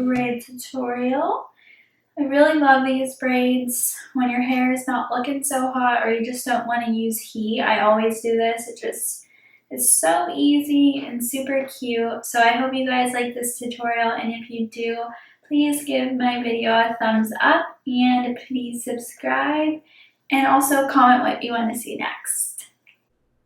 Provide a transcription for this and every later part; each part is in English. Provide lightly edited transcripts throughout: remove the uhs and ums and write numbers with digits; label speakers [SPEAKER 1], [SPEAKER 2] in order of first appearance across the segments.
[SPEAKER 1] Braid tutorial. I really love these braids when your hair is not looking so hot or you just don't want to use heat. I always do this. It just is so easy and super cute. So I hope you guys like this tutorial, and if you do, please give my video a thumbs up and please subscribe, and also comment what you want to see next.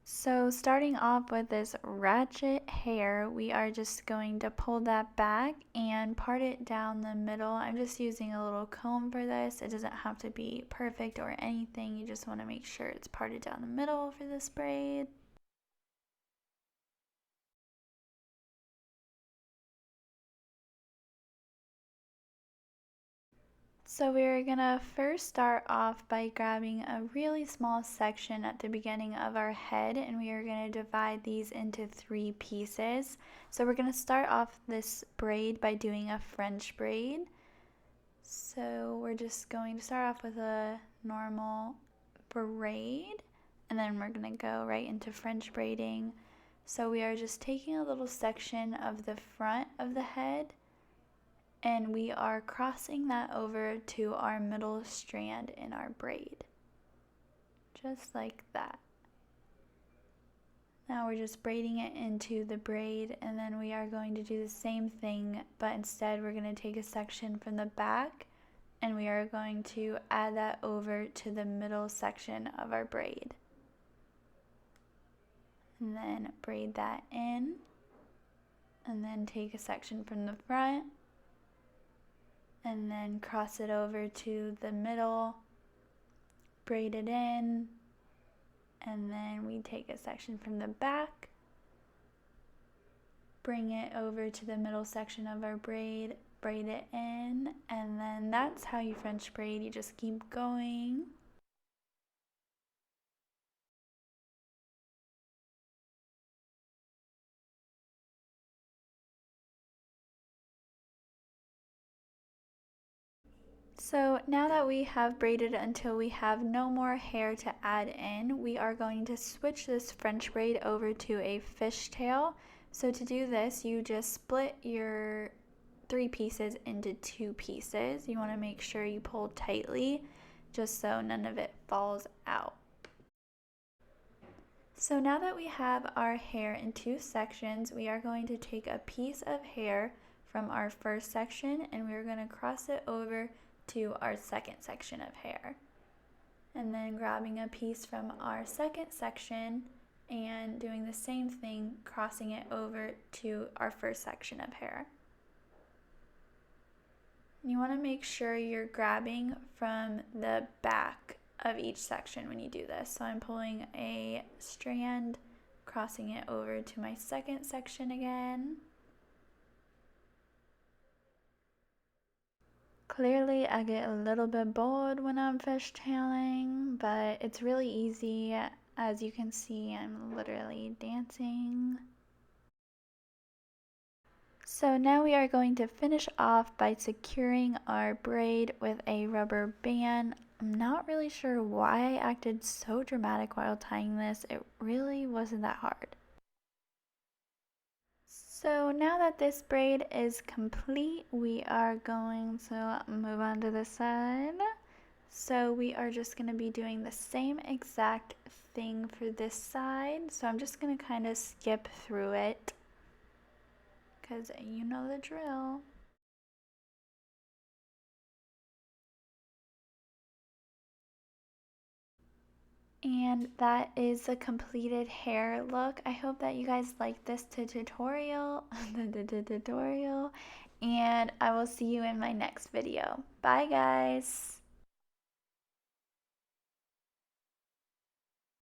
[SPEAKER 1] So starting off with this ratchet hair, we are just going to pull that back and part it down the middle. I'm just using a little comb for this. It doesn't have to be perfect or anything. You just want to make sure it's parted down the middle for this braid. So we're gonna first start off by grabbing a really small section at the beginning of our head, and we are gonna divide these into 3 pieces. So we're gonna start off this braid by doing a French braid. So we're just going to start off with a normal braid, and then we're gonna go right into French braiding. So we are just taking a little section of the front of the head, and we are crossing that over to our middle strand in our braid, just like that. Now we're just braiding it into the braid, and then we are going to do the same thing, but instead we're going to take a section from the back and we are going to add that over to the middle section of our braid, and then braid that in, and then take a section from the front and then cross it over to the middle, braid it in, and then we take a section from the back, bring it over to the middle section of our braid, braid it in, and then that's how you French braid. You just keep going. So now that we have braided until we have no more hair to add in, we are going to switch this French braid over to a fishtail. So to do this, you just split your 3 pieces into 2 pieces. You want to make sure you pull tightly just so none of it falls out. So now that we have our hair in 2 sections, we are going to take a piece of hair from our first section and we're going to cross it over to our second section of hair, and then grabbing a piece from our second section and doing the same thing, crossing it over to our first section of hair. You want to make sure you're grabbing from the back of each section when you do this. So I'm pulling a strand, crossing it over to my second section again. Clearly, I get a little bit bored when I'm fishtailing, but it's really easy. As you can see, I'm literally dancing. So now we are going to finish off by securing our braid with a rubber band. I'm not really sure why I acted so dramatic while tying this. It really wasn't that hard. So now that this braid is complete, we are going to move on to the side. So we are just going to be doing the same exact thing for this side. So I'm just going to kind of skip through it because you know the drill. And that is the completed hair look. I hope that you guys like this tutorial, and I will see you in my next video. Bye guys!